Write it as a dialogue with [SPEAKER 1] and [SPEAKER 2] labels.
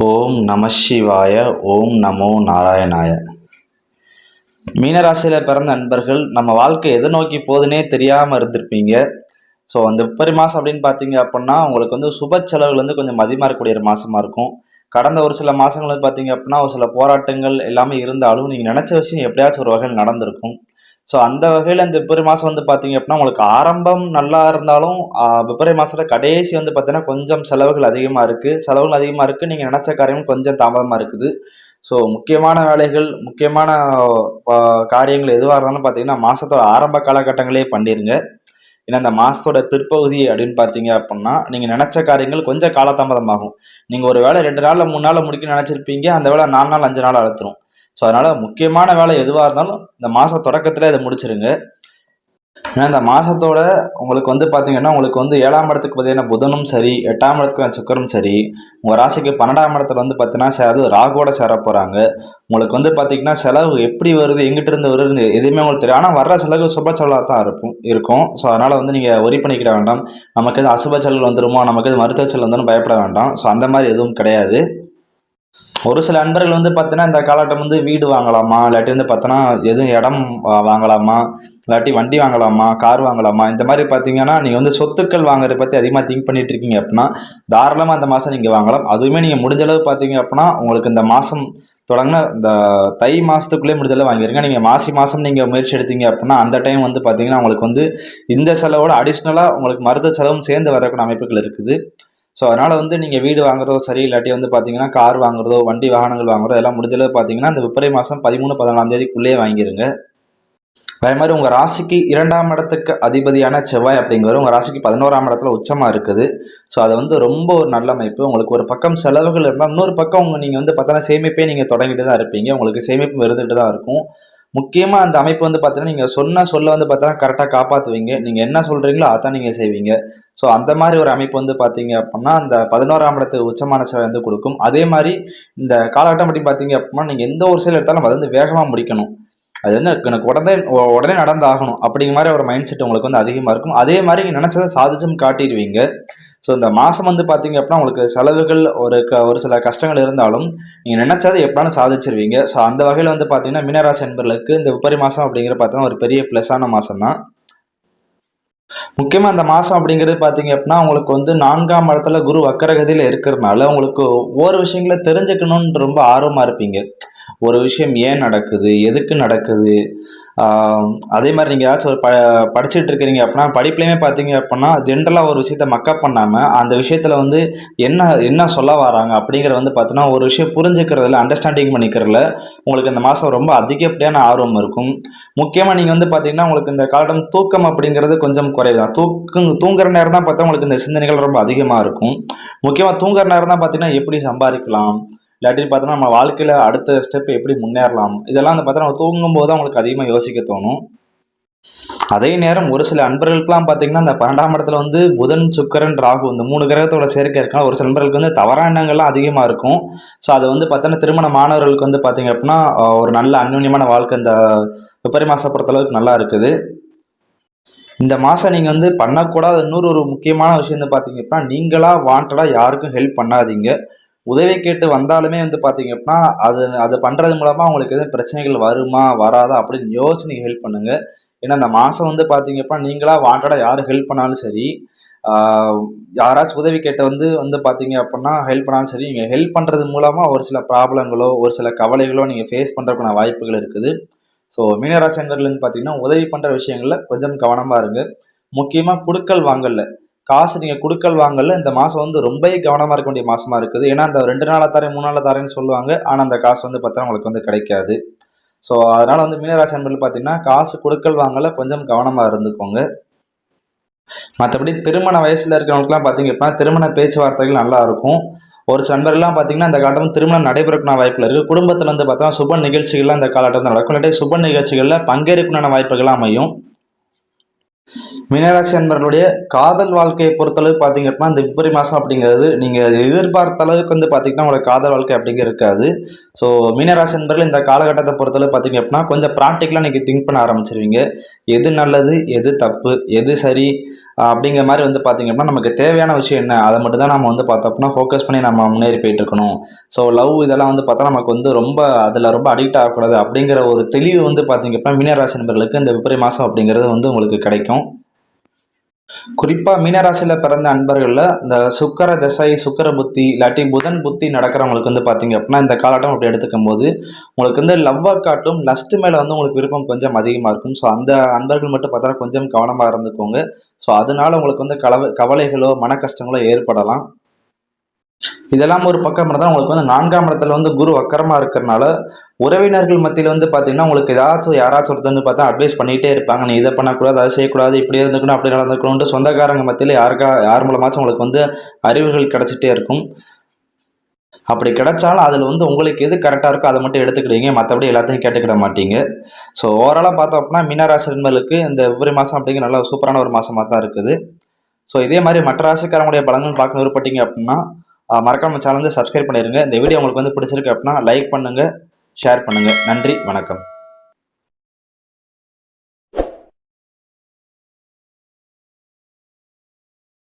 [SPEAKER 1] ஓம் நம சிவாய. ஓம் நமோ நாராயணாய. மீனராசியில் பிறந்த நண்பர்கள் நம்ம வாழ்க்கை எதை நோக்கி போகுதுன்னே தெரியாமல் இருந்திருப்பீங்க. ஸோ அந்த பிப்ரவரி மாதம் அப்படின்னு பார்த்தீங்க அப்படின்னா உங்களுக்கு வந்து சுப செலவுகள் வந்து கொஞ்சம் அதிகமாக இருக்கக்கூடிய ஒரு மாதமாக இருக்கும். கடந்த ஒரு சில மாதங்கள் வந்து பார்த்தீங்க அப்படின்னா ஒரு சில போராட்டங்கள் எல்லாமே இருந்தாலும் நீங்கள் நினச்ச விஷயம் எப்படியாச்சும் ஒரு வகையில் நடந்திருக்கும். ஸோ அந்த வகையில் இந்த பிப்ரவரி மாதம் வந்து பார்த்தீங்க அப்படின்னா உங்களுக்கு ஆரம்பம் நல்லா இருந்தாலும் பிப்ரவரி மாதத்துல கடைசி வந்து பார்த்தீங்கன்னா கொஞ்சம் செலவுகள் அதிகமாக இருக்குது. செலவுகள் அதிகமாக இருக்குது. நீங்கள் நினச்ச காரியம் கொஞ்சம் தாமதமாக இருக்குது. ஸோ முக்கியமான வேலைகள், முக்கியமான காரியங்கள் எதுவாக இருந்தாலும் பார்த்தீங்கன்னா மாதத்தோட ஆரம்ப காலகட்டங்களே பண்ணிடுங்க. ஏன்னா இந்த மாதத்தோட பிற்பகுதி அப்படின்னு பார்த்தீங்க அப்படின்னா நீங்கள் நினச்ச காரியங்கள் கொஞ்சம் காலதாமதமாகும். நீங்கள் ஒரு வேலை 2 நாளில் 3 நாளில் முடிக்கணும்னு நினச்சிருப்பீங்க. அந்த வேலை 4 நாள் 5 நாள் அழுத்துரும். ஸோ அதனால் முக்கியமான வேலை எதுவாக இருந்தாலும் இந்த மாத தொடக்கத்தில் இதை முடிச்சிருங்க. ஏன்னா இந்த மாதத்தோட உங்களுக்கு வந்து பார்த்தீங்கன்னா உங்களுக்கு வந்து 7ஆம் இடத்துக்கு பார்த்தீங்கன்னா புதனும் சரி, 8ஆம் இடத்துக்கு சுக்கிரனும் சரி, உங்கள் ராசிக்கு 12ஆம் இடத்துல வந்து பார்த்தீங்கன்னா அது ராகுவோட சேர போகிறாங்க. உங்களுக்கு வந்து பார்த்தீங்கன்னா செலவு எப்படி வருது, எங்கிட்ட இருந்து வருதுன்னு எதுவுமே உங்களுக்கு தெரியும். ஆனால் வர்ற செலவு சுப செலவாக தான் இருக்கும். ஸோ அதனால் வந்து நீங்கள் ஒரி பண்ணிக்கிட வேண்டாம். நமக்கு எது அசுப செலவு வந்துருமோ, நமக்கு எது மருத்துவ செலவு வந்துடும் பயப்பட வேண்டாம். ஸோ அந்த மாதிரி எதுவும் கிடையாது. ஒரு சில நண்பர்கள் வந்து பார்த்தீங்கன்னா இந்த காலகட்டம் வந்து வீடு வாங்கலாமா, இல்லாட்டி வந்து பார்த்தோன்னா எதுவும் இடம் வாங்கலாமா, இல்லாட்டி வண்டி வாங்கலாமா, கார் வாங்கலாமா, இந்த மாதிரி பார்த்தீங்கன்னா நீங்கள் வந்து சொத்துக்கள் வாங்குறத பற்றி அதிகமாக திங்க் பண்ணிட்டு இருக்கீங்க அப்படின்னா தாராளமாக அந்த மாதம் நீங்கள் வாங்கலாம். அதுவுமே நீங்கள் முடிஞ்ச அளவு பார்த்தீங்க அப்படின்னா உங்களுக்கு இந்த மாதம் தொடங்கின இந்த தை மாதத்துக்குள்ளே முடிஞ்சளவு வாங்கிடுங்க. நீங்கள் மாதம் நீங்கள் முயற்சி எடுத்தீங்க அப்படின்னா அந்த டைம் வந்து பார்த்தீங்கன்னா உங்களுக்கு வந்து இந்த செலவோட அடிஷ்னலாக உங்களுக்கு மருத்துவ செலவும் சேர்ந்து வரக்கூடிய அமைப்புகள் இருக்குது. ஸோ அதனால் வந்து நீங்கள் வீடு வாங்குறதோ சரி, இல்லாட்டி வந்து பார்த்தீங்கன்னா கார் வாங்குறதோ, வண்டி வாகனங்கள் வாங்குறதோ எல்லாம் முடிஞ்சளவு பார்த்தீங்கன்னா இந்த பிப்ரவரி மாதம் 13, 14ஆம் தேதிக்குள்ளேயே வாங்கிடுங்க. அதே மாதிரி உங்கள் ராசிக்கு 2ஆம் இடத்துக்கு அதிபதியான செவ்வாய் அப்படிங்கிறது உங்கள் ராசிக்கு 11ஆம் இடத்துல உச்சமாக இருக்குது. ஸோ அது வந்து ரொம்ப ஒரு நல்ல அமைப்பு. உங்களுக்கு ஒரு பக்கம் செலவுகள் இருந்தால் இன்னொரு பக்கம் நீங்கள் வந்து பார்த்தோன்னா சேமிப்பே நீங்கள் தொடங்கிட்டு தான் இருப்பீங்க. உங்களுக்கு சேமிப்பு இருந்துகிட்டு தான் இருக்கும். முக்கியமாக அந்த அமைப்பு வந்து பார்த்தீங்கன்னா நீங்கள் சொன்ன சொல்ல வந்து பார்த்தீங்கன்னா கரெக்டாக காப்பாற்றுவீங்க. நீங்கள் என்ன சொல்கிறீங்களோ அதான் நீங்கள் செய்வீங்க. ஸோ அந்த மாதிரி ஒரு அமைப்பு வந்து பார்த்தீங்க அப்படின்னா அந்த 11ஆம் இடத்துக்கு உச்சமான சேவை வந்து கொடுக்கும். அதே மாதிரி இந்த காலகட்டம் அப்படி பார்த்தீங்க அப்படின்னா நீங்கள் எந்த ஒரு செயல் எடுத்தாலும் அதை வந்து வேகமாக முடிக்கணும். அது வந்து எனக்கு உடனே நடந்தாகணும் அப்படிங்கிற மாதிரி ஒரு மைண்ட் செட் உங்களுக்கு வந்து அதிகமாக இருக்கும். அதே மாதிரி நீங்கள் நினச்சதை சாதிச்சும் காட்டிடுவீங்க. ஸோ இந்த மாதம் வந்து பார்த்தீங்க அப்படின்னா உங்களுக்கு செலவுகள் ஒரு சில கஷ்டங்கள் இருந்தாலும் நீங்கள் நினச்சதை எப்படினாலும் சாதிச்சிருவீங்க. ஸோ அந்த வகையில் வந்து பார்த்தீங்கன்னா மீனராசி என்பர்களுக்கு இந்த பிப்ரவரி மாதம் அப்படிங்கிற பார்த்தீங்கன்னா ஒரு பெரிய ப்ளஸ்ஸான மாதம் தான். முக்கியமாக இந்த மாதம் அப்படிங்கிறது பார்த்தீங்க அப்படின்னா உங்களுக்கு வந்து 4ஆம் இடத்துல குரு வக்கரகதியில் இருக்கிறதுனால உங்களுக்கு ஒவ்வொரு விஷயங்களை தெரிஞ்சுக்கணும்னு ரொம்ப ஆர்வமாக இருப்பீங்க. ஒரு விஷயம் ஏன் நடக்குது, எதுக்கு நடக்குது, அதே மாதிரி நீங்கள் ஏதாச்சும் ஒரு படிச்சுட்டு இருக்கிறீங்க அப்படின்னா படிப்புலையுமே பார்த்தீங்க அப்படின்னா ஜென்ரலாக ஒரு விஷயத்த மக்கப் பண்ணாமல் அந்த விஷயத்தில் வந்து என்ன சொல்ல வராங்க அப்படிங்கிற வந்து பார்த்தீங்கன்னா ஒரு விஷயம் புரிஞ்சுக்கிறதுல அண்டர்ஸ்டாண்டிங் பண்ணிக்கிறதுல உங்களுக்கு இந்த மாதம் ரொம்ப அதிகப்படியான ஆர்வம் இருக்கும். முக்கியமாக நீங்கள் வந்து பார்த்தீங்கன்னா உங்களுக்கு இந்த காலம் தூக்கம் அப்படிங்கிறது கொஞ்சம் குறைவுதான். தூங்குற நேரம் தான் பார்த்தா உங்களுக்கு இந்த சிந்தனைகள் ரொம்ப அதிகமாக இருக்கும். முக்கியமாக தூங்குற நேரம் தான் பார்த்தீங்கன்னா எப்படி சம்பாதிக்கலாம், இல்லாட்டி பார்த்தோன்னா நம்ம வாழ்க்கையில் அடுத்த ஸ்டெப் எப்படி முன்னேறலாம், இதெல்லாம் வந்து பார்த்தா நம்ம தூங்கும்போது தான் உங்களுக்கு அதிகமாக யோசிக்க தோணும். அதே நேரம் ஒரு சில நண்பர்களுக்குலாம் பார்த்தீங்கன்னா இந்த 12ஆம் இடத்துல வந்து புதன், சுக்கிரன், ராகு இந்த 3 கிரகத்தோட சேர்க்கை இருக்கனால ஒரு சில நண்பர்களுக்கு வந்து தவறான எண்ணங்கள்லாம் அதிகமாக இருக்கும். ஸோ அது வந்து பார்த்தோன்னா திருமண மாணவர்களுக்கு வந்து பார்த்தீங்க அப்படின்னா ஒரு நல்ல அந்யோன்யமான வாழ்க்கை இந்த பிப்ரவரி மாதம் பொறுத்தளவுக்கு நல்லா இருக்குது. இந்த மாதம் நீங்கள் வந்து பண்ணக்கூடாத இன்னொரு ஒரு முக்கியமான விஷயம் வந்து பார்த்தீங்க அப்படின்னா நீங்களாக வாண்டடாக யாருக்கும் ஹெல்ப் பண்ணாதீங்க. உதவி கேட்டு வந்தாலுமே வந்து பார்த்தீங்க அப்படின்னா அது பண்ணுறது மூலமாக உங்களுக்கு எதுவும் பிரச்சனைகள் வருமா வராதா அப்படின்னு யோசிச்சு நீங்கள் ஹெல்ப் பண்ணுங்கள். ஏன்னா இந்த மாதம் வந்து பார்த்தீங்க அப்படின்னா நீங்களாக வாண்டடாக யார் ஹெல்ப் பண்ணாலும் சரி, யாராச்சும் உதவி கேட்டு வந்து பார்த்தீங்க அப்படின்னா ஹெல்ப் பண்ணாலும் சரி, நீங்கள் ஹெல்ப் பண்ணுறது மூலமாக ஒரு சில ப்ராப்ளங்களோ ஒரு சில கவலைகளோ நீங்கள் ஃபேஸ் பண்ணுறதுக்கான வாய்ப்புகள் இருக்குது. ஸோ மீனராசி அன்பர்கள்னு பார்த்தீங்கன்னா உதவி பண்ணுற விஷயங்களில் கொஞ்சம் கவனமாக இருங்க. முக்கியமாக குடுக்கல் வாங்கல காசு நீங்கள் குடுக்கல் வாங்கல இந்த மாதம் வந்து ரொம்பவே கவனமாக இருக்க வேண்டிய மாதமாக இருக்குது. ஏன்னா அந்த 2 நாளாக தரேன் 3 நாளாக தரேன்னு சொல்லுவாங்க. ஆனால் அந்த காசு வந்து பார்த்தா உங்களுக்கு வந்து கிடைக்காது. ஸோ அதனால் வந்து மீனராசி அன்பர்கள் பார்த்தீங்கன்னா காசு குடுக்கல் வாங்கல கொஞ்சம் கவனமாக இருந்துக்கோங்க. மற்றபடி திருமண வயசில் இருக்கிறவங்களுக்குலாம் பார்த்தீங்க அப்படின்னா திருமண பேச்சுவார்த்தைகள் நல்லா இருக்கும். ஒரு சில நண்பர்கள்லாம் பார்த்தீங்கன்னா இந்த காலகட்டம் திருமணம் நடைபெறக்கூடிய வாய்ப்புகள் இருக்குது. குடும்பத்தில் வந்து பார்த்தா சுப நிகழ்ச்சிகள்லாம் இந்த காலகட்டத்தில் நடக்கும். இல்லாட்டி சுப நிகழ்ச்சிகளில் பங்கேற்கக்கூடிய வாய்ப்புகள்லாம் அமையும். மீனராசி அன்பர்களுடைய காதல் வாழ்க்கையை பொறுத்தளவு பார்த்தீங்க அப்படின்னா இந்த பிப்ரவரி மாதம் அப்படிங்கிறது நீங்கள் எதிர்பார்த்த அளவுக்கு வந்து பார்த்தீங்கன்னா உங்களுக்கு காதல் வாழ்க்கை அப்படிங்க இருக்காது. ஸோ மீனராசி அன்பர்கள் இந்த காலகட்டத்தை பொறுத்தளவு பார்த்தீங்க அப்படின்னா கொஞ்சம் ப்ராக்டிக்கலாக நீங்கள் திங்க் பண்ண ஆரம்பிச்சிருவீங்க. எது நல்லது, எது தப்பு, எது சரி, அப்படிங்கிற மாதிரி வந்து பார்த்தீங்க அப்படின்னா நமக்கு தேவையான விஷயம் என்ன அதை மட்டும் தான் நம்ம வந்து பார்த்தோம் அப்படின்னா ஃபோக்கஸ் பண்ணி நம்ம முன்னேறி போயிட்டு இருக்கணும். ஸோ லவ் இதெல்லாம் வந்து பார்த்தா நமக்கு வந்து ரொம்ப அதில் ரொம்ப அடிக்ட் ஆகக்கூடாது அப்படிங்கிற ஒரு தெளிவு வந்து பார்த்தீங்க அப்படின்னா மீனராசி நண்பர்களுக்கு இந்த பிப்ரவரி மாதம் அப்படிங்கிறது வந்து உங்களுக்கு கிடைக்கும். குறிப்பா மீனராசியில பிறந்த அன்பர்கள்ல இந்த சுக்கிர தசை, சுக்கிர புத்தி இல்லாட்டி புதன் புத்தி நடக்கிறவங்களுக்கு வந்து பாத்தீங்க அப்படின்னா இந்த காலகட்டம் அப்படி எடுத்துக்கும் போது உங்களுக்கு வந்து லவ்வா காட்டும் லஸ்ட் மேல வந்து உங்களுக்கு விருப்பம் கொஞ்சம் அதிகமா இருக்கும். ஸோ அந்த அன்பர்கள் மட்டும் பார்த்தா கொஞ்சம் கவனமா இருந்துக்கோங்க. ஸோ அதனால உங்களுக்கு வந்து கவலைகளோ மன கஷ்டங்களோ ஏற்படலாம். இதெல்லாம் ஒரு பக்கம் இருந்தால் உங்களுக்கு வந்து 4ஆம் இடத்துல வந்து குரு வக்கரமா இருக்கிறனால உறவினர்கள் மத்தியில் வந்து பார்த்தீங்கன்னா உங்களுக்கு ஏதாச்சும் யாராச்சும் ஒருத்தர் வந்து பார்த்தா அட்வைஸ் பண்ணிகிட்டே இருப்பாங்க. நீ இதை பண்ணக்கூடாது, அதை செய்யக்கூடாது, இப்படி இருந்துக்கணும், அப்படி நடந்துக்கணும்னு சொந்தக்காரங்க மத்தியில் யார் மூலமாச்சும் உங்களுக்கு வந்து அறிவுகள் கிடைச்சிட்டே இருக்கும். அப்படி கிடைச்சாலும் அதில் வந்து உங்களுக்கு எது கரெக்டாக இருக்கோ அதை மட்டும் எடுத்துக்கிடுவீங்க. மற்றபடி எல்லாத்தையும் கேட்டுக்கிட மாட்டீங்க. ஸோ ஓவராலாக பார்த்தோம் அப்படின்னா மீனராசி நண்பர்களுக்கு இந்த பிப்ரவரி மாதம் அப்படிங்கிற நல்ல சூப்பரான ஒரு மாதமாக தான் இருக்குது. ஸோ இதே மாதிரி மற்ற ராசிக்காரங்களுடைய பலன்கள் பார்க்க விருப்பப்பட்டீங்க அப்படின்னா மறக்காம சேனல் வந்து சப்ஸ்கிரைப் பண்ணிடுங்க. இந்த வீடியோ உங்களுக்கு வந்து பிடிச்சிருக்கு அப்படின்னா லைக் பண்ணுங்கள், ஷேர் பண்ணுங்கள். நன்றி, வணக்கம்.